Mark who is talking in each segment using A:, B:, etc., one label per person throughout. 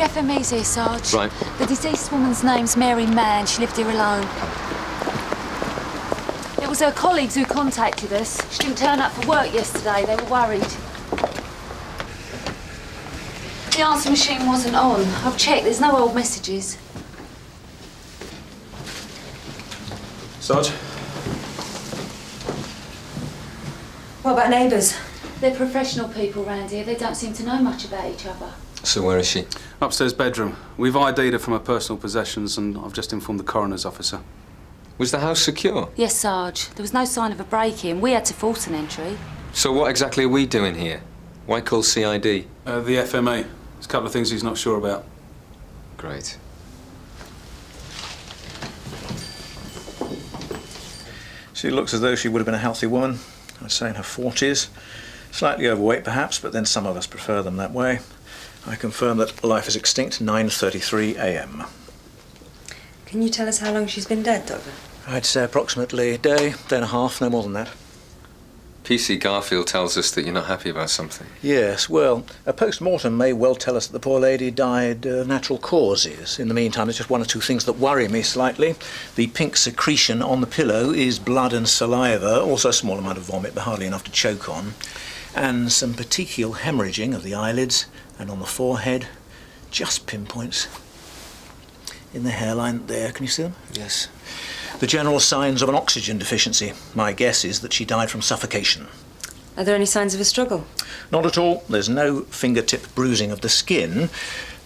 A: The FME's here, Sarge.
B: Right.
A: The deceased woman's name's Mary Mann. She lived here alone. It was her colleagues who contacted us. She didn't turn up for work yesterday. They were worried. The answer machine wasn't on. I've checked. There's no old messages.
C: Sarge?
A: What about neighbours? They're professional people round here. They don't seem to know much about each other.
B: So where is she?
C: Upstairs bedroom. We've ID'd her from her personal possessions and I've just informed the coroner's officer.
B: Was the house secure?
A: Yes, Sarge. There was no sign of a break-in. We had to force an entry.
B: So what exactly are we doing here? Why call CID?
C: The FME. There's a couple of things he's not sure about.
B: Great.
D: She looks as though she would have been a healthy woman. I'd say in her 40s. Slightly overweight, perhaps, but then some of us prefer them that way. I confirm that life is extinct, 9:33 a.m.
E: Can you tell us how long she's been dead, Doctor?
D: I'd say approximately a day and a half, no more than that.
B: PC Garfield tells us that you're not happy about something.
D: Yes, well, a post-mortem may well tell us that the poor lady died of natural causes. In the meantime, there's just one or two things that worry me slightly. The pink secretion on the pillow is blood and saliva, also a small amount of vomit, but hardly enough to choke on. And some petechial hemorrhaging of the eyelids and on the forehead. Just pinpoints. In the hairline there, can you see them?
B: Yes.
D: The general signs of an oxygen deficiency. My guess is that she died from suffocation.
E: Are there any signs of a struggle?
D: Not at all. There's no fingertip bruising of the skin,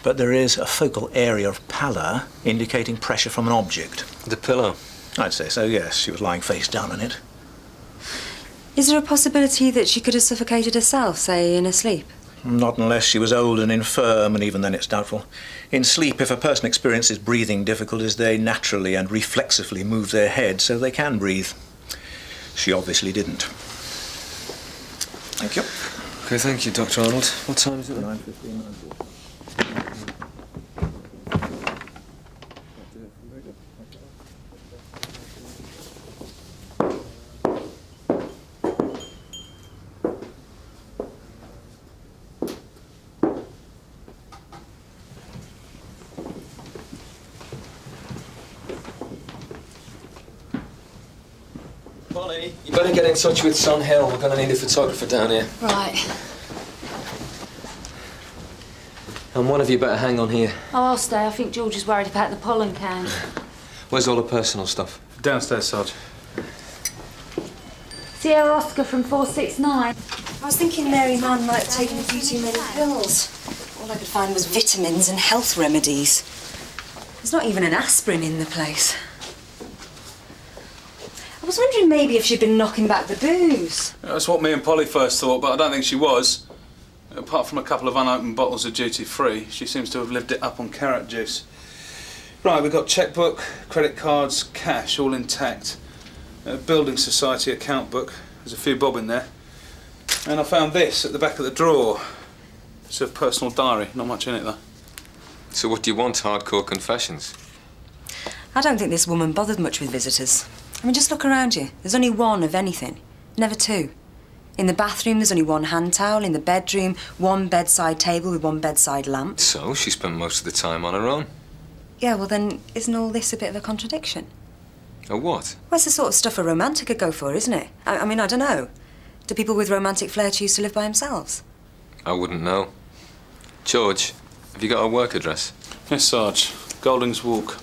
D: but there is a focal area of pallor indicating pressure from an object.
B: The pillow?
D: I'd say so, yes. She was lying face down on it.
E: Is there a possibility that she could have suffocated herself, say, in her sleep?
D: Not unless she was old and infirm, and even then it's doubtful. In sleep, if a person experiences breathing difficulties, they naturally and reflexively move their head so they can breathe. She obviously didn't. Thank you.
B: Okay, thank you, Dr. Arnold. What time is it?
D: 9:15, 9:40.
B: Polly, you better get in touch with Son Hill. We're going to need a photographer down here.
A: Right.
B: And one of you better hang on here.
A: Oh, I'll stay. I think George is worried about the pollen can.
B: Where's all the personal stuff?
C: Downstairs, Sarge.
A: Sierra Oscar from 469.
E: I was thinking Mary Mann might have taken a few too many pills. All I could find was vitamins and health remedies. There's not even an aspirin in the place. I was wondering maybe if she'd been knocking back the booze.
C: That's what me and Polly first thought, but I don't think she was. Apart from a couple of unopened bottles of duty-free, she seems to have lived it up on carrot juice. Right, we've got chequebook, credit cards, cash, all intact. Building society account book. There's a few bob in there. And I found this at the back of the drawer. It's a personal diary, not much in it though.
B: So what do you want, hardcore confessions?
E: I don't think this woman bothered much with visitors. I mean, just look around you. There's only one of anything, never two. In the bathroom, there's only one hand towel. In the bedroom, one bedside table with one bedside lamp.
B: So she spent most of the time on her own.
E: Yeah, well then, isn't all this a bit of a contradiction?
B: A what?
E: Well, it's the sort of stuff a romantic could go for, isn't it? I mean, I don't know. Do people with romantic flair choose to live by themselves?
B: I wouldn't know. George, have you got a work address?
C: Yes, Sarge. Golding's Walk.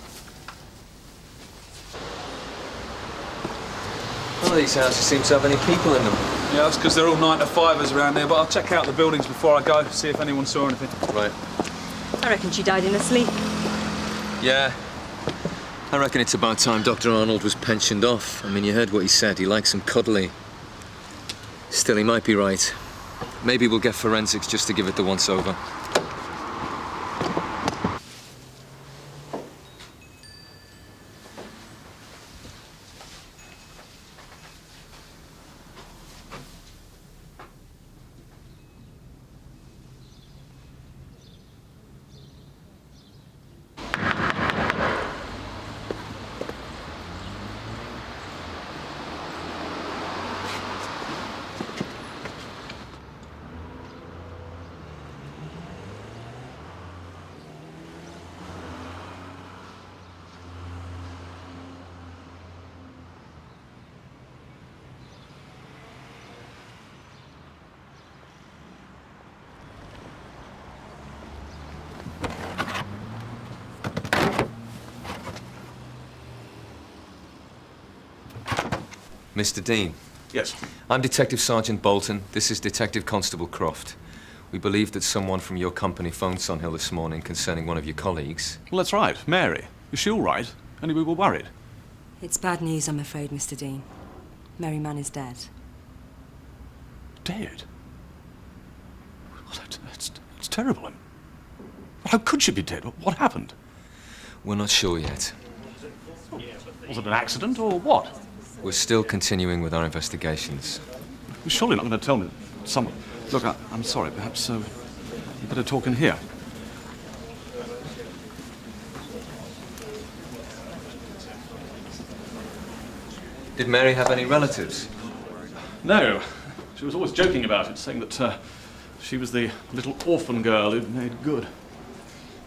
B: None of these houses seem to have any people in them.
C: Yeah, that's because they're all 9-to-5ers around here, but I'll check out the buildings before I go, see if anyone saw anything.
B: Right.
E: I reckon she died in her sleep.
B: Yeah. I reckon it's about time Dr. Arnold was pensioned off. I mean, you heard what he said. He likes them cuddly. Still, he might be right. Maybe we'll get forensics just to give it the once-over. Mr. Dean.
F: Yes.
B: I'm Detective Sergeant Boulton. This is Detective Constable Croft. We believe that someone from your company phoned Sunhill this morning concerning one of your colleagues.
F: Well, that's right. Mary. Is she all right? Only we were worried.
E: It's bad news, I'm afraid, Mr. Dean. Mary Mann is dead.
F: Dead? Well, that's terrible. How could she be dead? What happened?
B: We're not sure yet.
F: Was it an accident or what?
B: We're still continuing with our investigations.
F: You're surely not going to tell me someone... Look, I'm sorry. Perhaps you better talk in here.
B: Did Mary have any relatives?
F: No. She was always joking about it, saying that she was the little orphan girl who'd made good.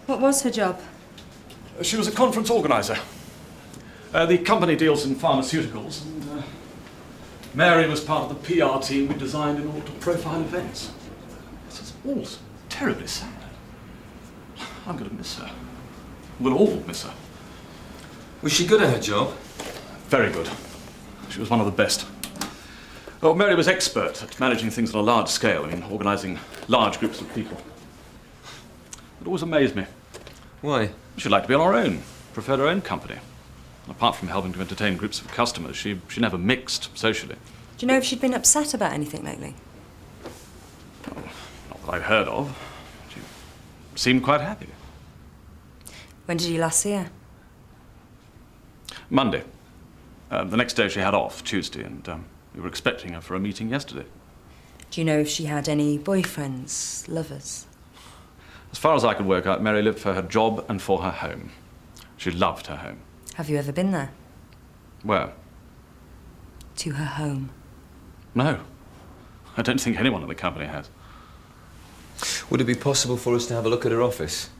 E: What was her job?
F: She was a conference organizer. The company deals in pharmaceuticals, and Mary was part of the PR team we designed in order to profile events. This is all terribly sad. I'm going to miss her. We'll all miss her.
B: Was she good at her job?
F: Very good. She was one of the best. Oh, Mary was expert at managing things on a large scale, organising large groups of people. It always amazed me.
B: Why?
F: She'd like to be on her own, preferred her own company. And apart from helping to entertain groups of customers, she never mixed socially.
E: Do you know if she'd been upset about anything lately?
F: Oh, not that I've heard of. She seemed quite happy.
E: When did you last see her?
F: Monday. The next day she had off, Tuesday, and we were expecting her for a meeting yesterday.
E: Do you know if she had any boyfriends, lovers?
F: As far as I could work out, Mary lived for her job and for her home. She loved her home.
E: Have you ever been there?
F: Where?
E: To her home.
F: No. I don't think anyone in the company has.
B: Would it be possible for us to have a look at her office?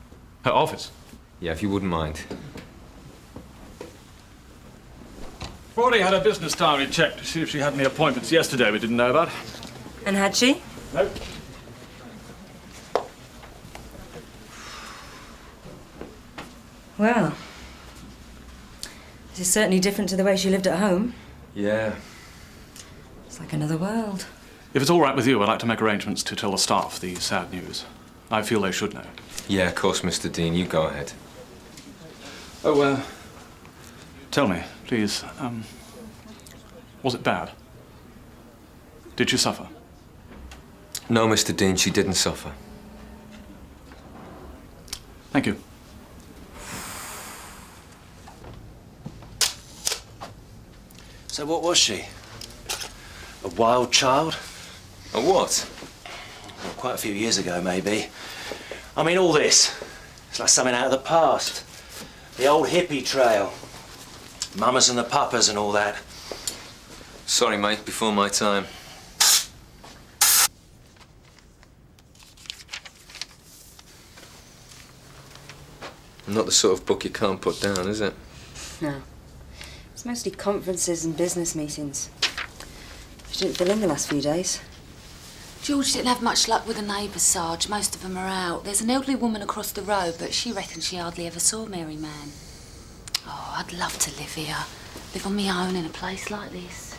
F: Her office?
B: Yeah, if you wouldn't mind.
F: Already had her business diary checked to see if she had any appointments yesterday we didn't know about.
E: And had she?
F: No.
E: Well, this is certainly different to the way she lived at home.
B: Yeah.
E: It's like another world.
F: If it's all right with you, I'd like to make arrangements to tell the staff the sad news. I feel they should know.
B: Yeah, of course, Mr. Dean. You go ahead.
F: Oh, tell me, please, was it bad? Did she suffer?
B: No, Mr. Dean, she didn't suffer.
F: Thank you.
G: So what was she? A wild child?
B: A what?
G: Well, quite a few years ago, maybe. I mean, all this, it's like something out of the past. The old hippie trail. Mamas and the papas and all that.
B: Sorry, mate, before my time. Not the sort of book you can't put down, is it?
E: No. It's mostly conferences and business meetings. She didn't fill in the last few days.
A: George didn't have much luck with the neighbours, Sarge. Most of them are out. There's an elderly woman across the road, but she reckons she hardly ever saw Mary Mann. Oh, I'd love to live here. Live on my own in a place like this.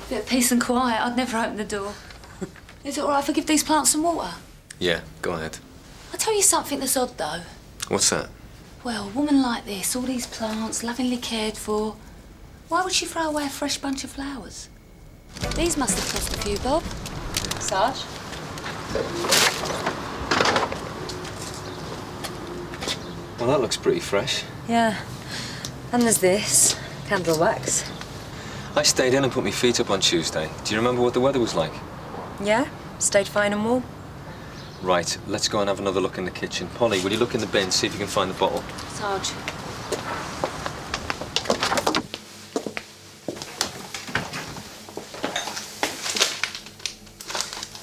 A: Bit of peace and quiet. I'd never open the door. Is it all right if I give these plants some water?
B: Yeah, go ahead.
A: I'll tell you something that's odd, though.
B: What's that?
A: Well, a woman like this, all these plants, lovingly cared for, why would she throw away a fresh bunch of flowers? These must have cost a few bob. Sarge?
B: Well, that looks pretty fresh.
E: Yeah. And there's this. Candle wax.
B: I stayed in and put my feet up on Tuesday. Do you remember what the weather was like?
E: Yeah? Stayed fine and warm?
B: Right, let's go and have another look in the kitchen. Polly, will you look in the bin, see if you can find the bottle?
A: Sarge.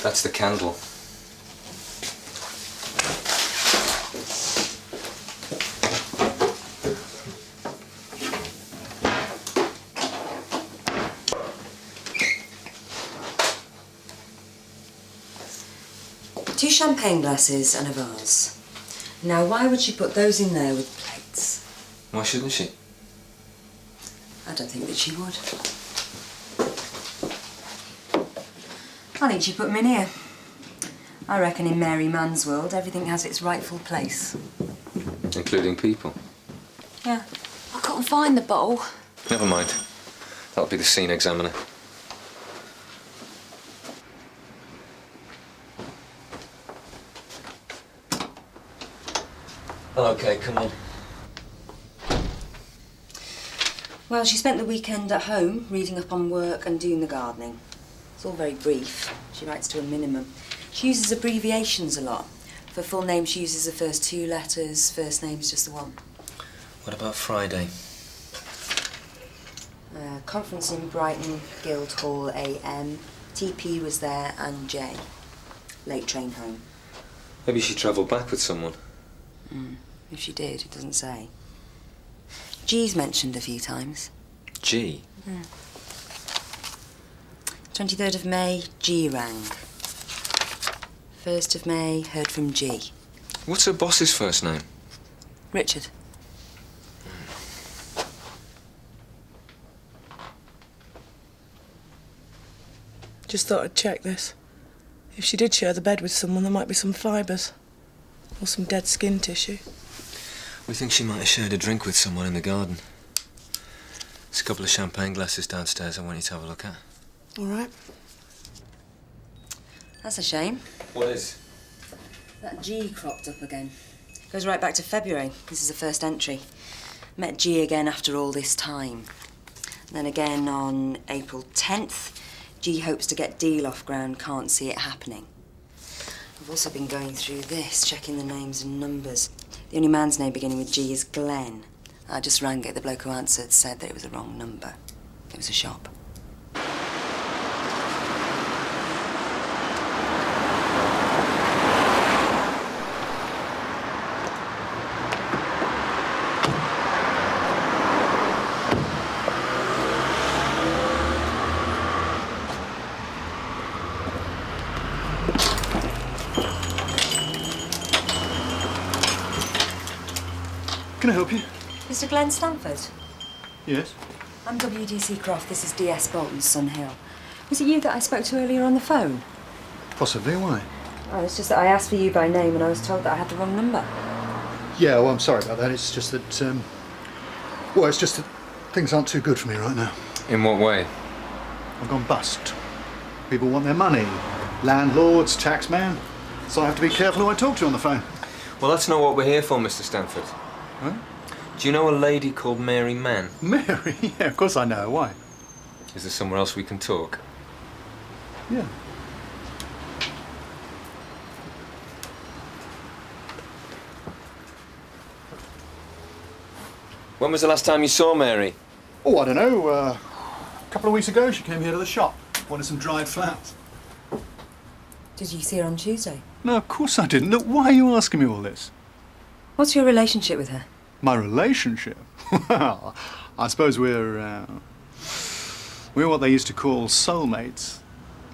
B: That's the candle.
E: Two champagne glasses and a vase. Now, why would she put those in there with plates?
B: Why shouldn't she?
E: I don't think that she would. I think she put them in here. I reckon in Mary Mann's world, everything has its rightful place.
B: Including people.
E: Yeah.
A: I couldn't find the bottle.
B: Never mind. That'll be the scene examiner. OK, come on.
E: Well, she spent the weekend at home, reading up on work and doing the gardening. It's all very brief. She writes to a minimum. She uses abbreviations a lot. For full name, she uses the first 2 letters. First name's just the one.
B: What about Friday?
E: Conference in Brighton, Guildhall, AM. TP was there and J. Late train home.
B: Maybe she travelled back with someone.
E: If she did, it doesn't say. G's mentioned a few times.
B: G?
E: 23rd of May, G rang. 1st of May, heard from G.
B: What's her boss's first name?
E: Richard.
H: Just thought I'd check this. If she did share the bed with someone, there might be some fibres. Or some dead skin tissue.
B: We think she might have shared a drink with someone in the garden. There's a couple of champagne glasses downstairs I want you to have a look at.
H: All right.
E: That's a shame.
B: What is?
E: That G cropped up again. Goes right back to February. This is the first entry. Met G again after all this time. Then again on April 10th. G hopes to get deal off ground, can't see it happening. I've also been going through this, checking the names and numbers. The only man's name beginning with G is Glenn. I just rang it. The bloke who answered said that it was a wrong number. It was a shop.
I: Can I help you?
E: Mr. Glenn Stanford?
I: Yes.
E: I'm W.D.C. Croft. This is D.S. Bolton's Sun Hill. Was it you that I spoke to earlier on the phone?
I: Possibly. Why?
E: Oh, it's just that I asked for you by name and I was told that I had the wrong number.
I: Yeah, well, I'm sorry about that. It's just that, well, it's just that things aren't too good for me right now.
B: In what way?
I: I've gone bust. People want their money. Landlords, taxman. So I have to be careful who I talk to on the phone.
B: Well, that's not what we're here for, Mr. Stanford.
I: Huh?
B: Do you know a lady called Mary Mann?
I: Mary? Yeah, of course I know. Why?
B: Is there somewhere else we can talk?
I: Yeah.
B: When was the last time you saw Mary?
I: Oh, I don't know. A couple of weeks ago, she came here to the shop. Wanted some dried flowers.
E: Did you see her on Tuesday?
I: No, of course I didn't. Look, why are you asking me all this?
E: What's your relationship with her?
I: My relationship? Well, I suppose we're what they used to call soulmates.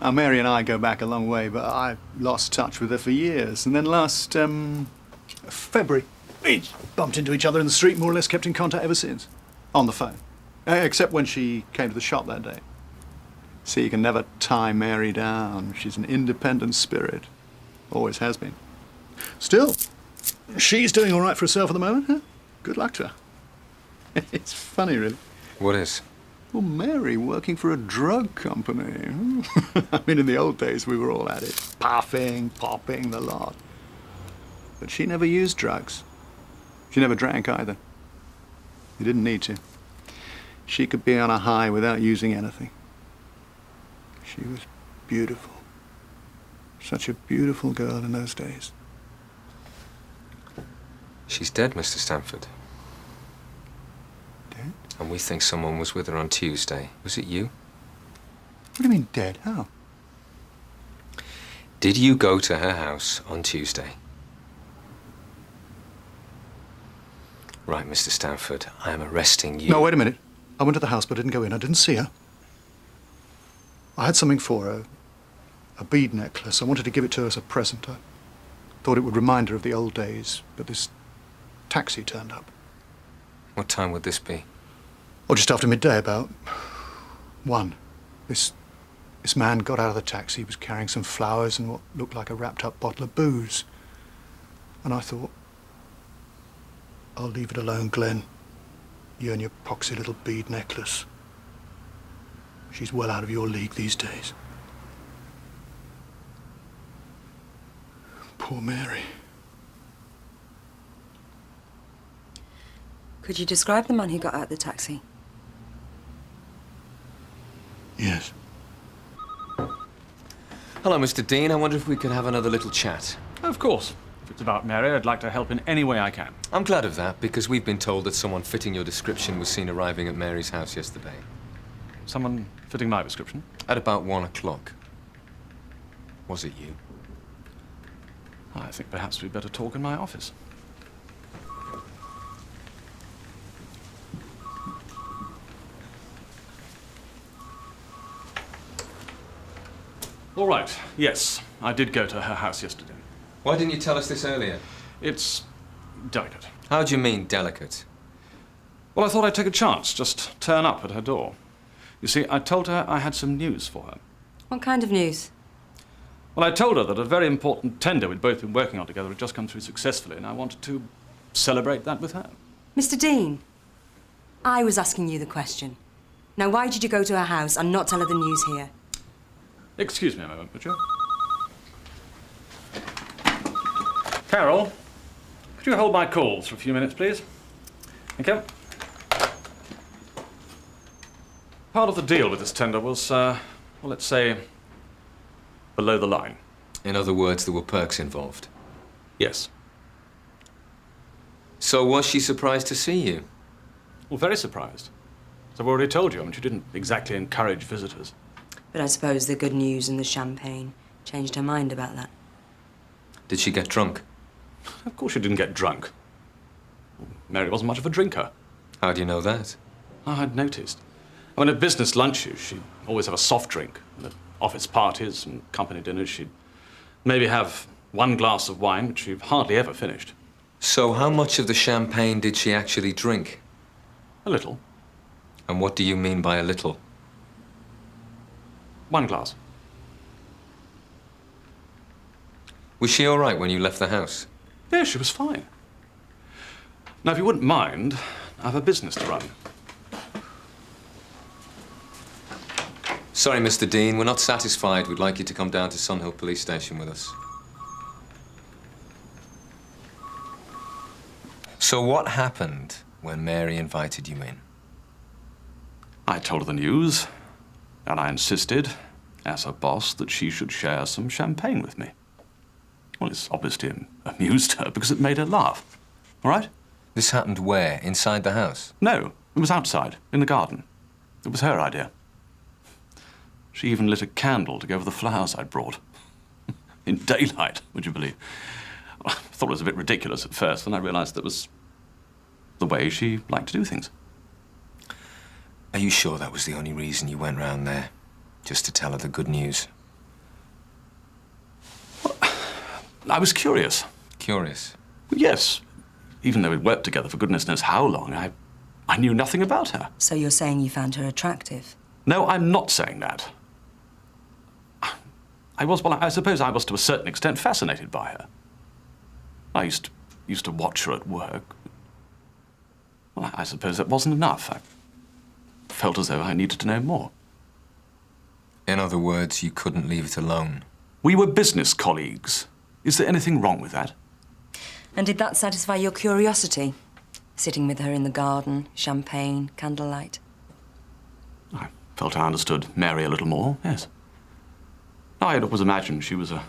I: Now, Mary and I go back a long way, but I lost touch with her for years. And then last February, we bumped into each other in the street, more or less kept in contact ever since. On the phone. Except when she came to the shop that day. See, you can never tie Mary down. She's an independent spirit. Always has been. Still, she's doing all right for herself at the moment, huh? Good luck to her. It's funny, really.
B: What is?
I: Well, Mary working for a drug company. I mean, in the old days, we were all at it. Puffing, popping, the lot. But she never used drugs. She never drank either. You didn't need to. She could be on a high without using anything. She was beautiful. Such a beautiful girl in those days.
B: She's dead, Mr. Stanford.
I: Dead?
B: And we think someone was with her on Tuesday. Was it you?
I: What do you mean, dead? How?
B: Did you go to her house on Tuesday? Right, Mr. Stanford, I am arresting you.
I: No, wait a minute. I went to the house, but didn't go in. I didn't see her. I had something for her. A bead necklace. I wanted to give it to her as a present. I thought it would remind her of the old days, but this taxi turned up.
B: What time would this be?
I: Or just after midday, about 1. This This man got out of the taxi. He was carrying some flowers and what looked like a wrapped-up bottle of booze. And I thought, I'll leave it alone, Glenn. You and your poxy little bead necklace. She's well out of your league these days. Poor Mary.
E: Could you describe the man who got out of the taxi?
I: Yes.
B: Hello, Mr. Dean. I wonder if we could have another little chat.
F: Of course. If it's about Mary, I'd like to help in any way I can.
B: I'm glad of that, because we've been told that someone fitting your description was seen arriving at Mary's house yesterday.
F: Someone fitting my description?
B: At about 1 o'clock. Was it you?
F: I think perhaps we'd better talk in my office. All right, yes, I did go to her house yesterday.
B: Why didn't you tell us this earlier?
F: It's delicate.
B: How do you mean, delicate?
F: Well, I thought I'd take a chance, just turn up at her door. You see, I told her I had some news for her.
E: What kind of news?
F: Well, I told her that a very important tender we'd both been working on together had just come through successfully, and I wanted to celebrate that with her.
E: Mr. Dean, I was asking you the question. Now, why did you go to her house and not tell her the news here?
F: Excuse me a moment, would you? Carol, could you hold my calls for a few minutes, please? Thank you. Part of the deal with this tender was, well, let's say, below the line.
B: In other words, there were perks involved.
F: Yes.
B: So was she surprised to see you?
F: Well, very surprised. As I've already told you, I mean, she didn't exactly encourage visitors.
E: But I suppose the good news and the champagne changed her mind about that.
B: Did she get drunk?
F: Of course she didn't get drunk. Mary wasn't much of a drinker.
B: How do you know that?
F: I'd noticed. I mean, at business lunches, she'd always have a soft drink. And at office parties and company dinners, she'd maybe have one glass of wine, which she hardly ever finished.
B: So how much of the champagne did she actually drink?
F: A little.
B: And what do you mean by a little?
F: 1 glass.
B: Was she all right when you left the house?
F: Yeah, she was fine. Now, if you wouldn't mind, I have a business to run.
B: Sorry, Mr. Dean, we're not satisfied. We'd like you to come down to Sunhill Police Station with us. So what happened when Mary invited you in?
F: I told her the news, and I insisted, as her boss, that she should share some champagne with me. Well, it's obviously amused her because it made her laugh. All right?
B: This happened where? Inside the house?
F: No, it was outside, in the garden. It was her idea. She even lit a candle to go with the flowers I'd brought. In daylight, would you believe? I thought it was a bit ridiculous at first, then I realized that was the way she liked to do things.
B: Are you sure that was the only reason you went round there? Just to tell her the good news?
F: Well, I was curious.
B: Curious?
F: Yes. Even though we'd worked together for goodness knows how long, I knew nothing about her.
E: So you're saying you found her attractive?
F: No, I'm not saying that. I suppose I was to a certain extent fascinated by her. I used to watch her at work. Well, I suppose that wasn't enough. I felt as though I needed to know more.
B: In other words, you couldn't leave it alone.
F: We were business colleagues. Is there anything wrong with that?
E: And did that satisfy your curiosity? Sitting with her in the garden, champagne, candlelight?
F: I felt I understood Mary a little more, yes. I had always imagined she was a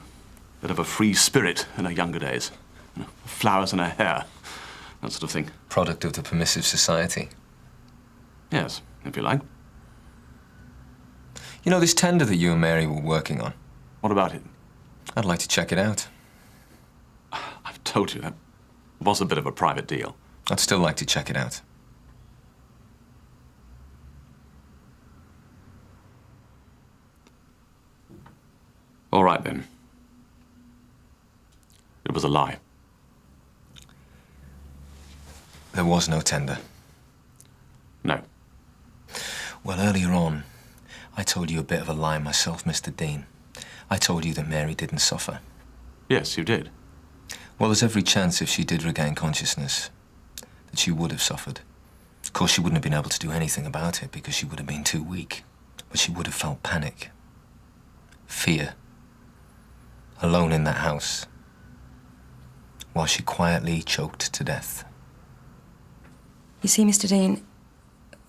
F: bit of a free spirit in her younger days. You know, flowers in her hair, that sort of thing.
B: Product of the permissive society.
F: Yes, if you like.
B: You know this tender that you and Mary were working on?
F: What about it?
B: I'd like to check it out.
F: I've told you that was a bit of a private deal.
B: I'd still like to check it out.
F: All right, then. It was a lie.
B: There was no tender.
F: No.
B: Well, earlier on, I told you a bit of a lie myself, Mr. Dean. I told you that Mary didn't suffer.
F: Yes, you did.
B: Well, there's every chance if she did regain consciousness that she would have suffered. Of course, she wouldn't have been able to do anything about it because she would have been too weak. But she would have felt panic, fear, alone in that house, while she quietly choked to death.
E: You see, Mr. Dean,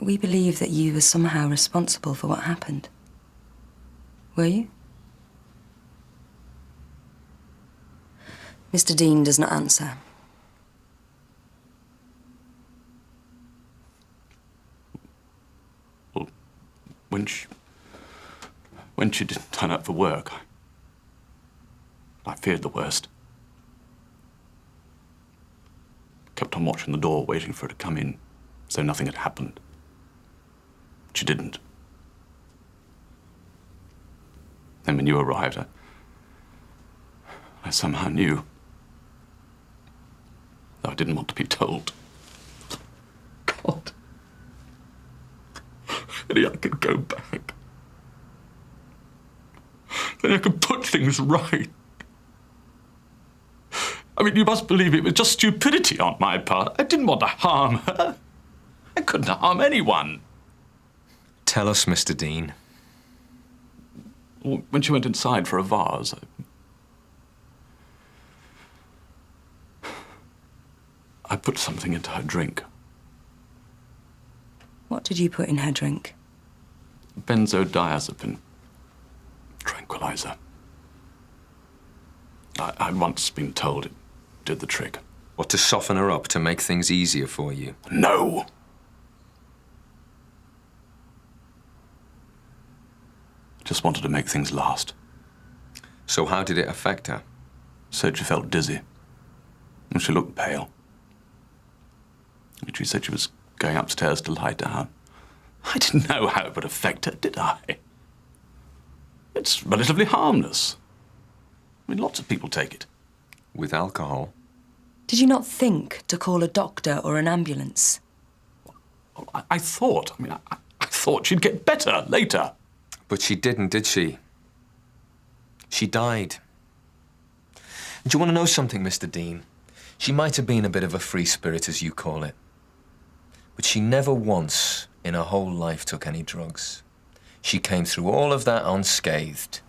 E: we believe that you were somehow responsible for what happened. Were you? Mr. Dean does not answer.
F: Well, when she didn't turn up for work, I feared the worst. Kept on watching the door, waiting for her to come in, so nothing had happened. She didn't. Then when you arrived, I somehow knew. Though I didn't want to be told. God. Only I could go back. Then I could put things right. I mean, you must believe it was just stupidity on my part. I didn't want to harm her. I couldn't harm anyone.
B: Tell us, Mr. Dean.
F: Well, when she went inside for a vase, I put something into her drink.
E: What did you put in her drink?
F: Benzodiazepine. Tranquilizer. I'd once been told it did the trick.
B: What, to soften her up, to make things easier for you?
F: No! Just wanted to make things last.
B: So how did it affect her?
F: Said she felt dizzy. And she looked pale. And she said she was going upstairs to lie down. I didn't know how it would affect her, did I? It's relatively harmless. I mean, lots of people take it.
B: With alcohol?
E: Did you not think to call a doctor or an ambulance?
F: Well, I thought she'd get better later.
B: But she didn't, did she? She died. And do you want to know something, Mr. Dean? She might have been a bit of a free spirit, as you call it. But she never once in her whole life took any drugs. She came through all of that unscathed.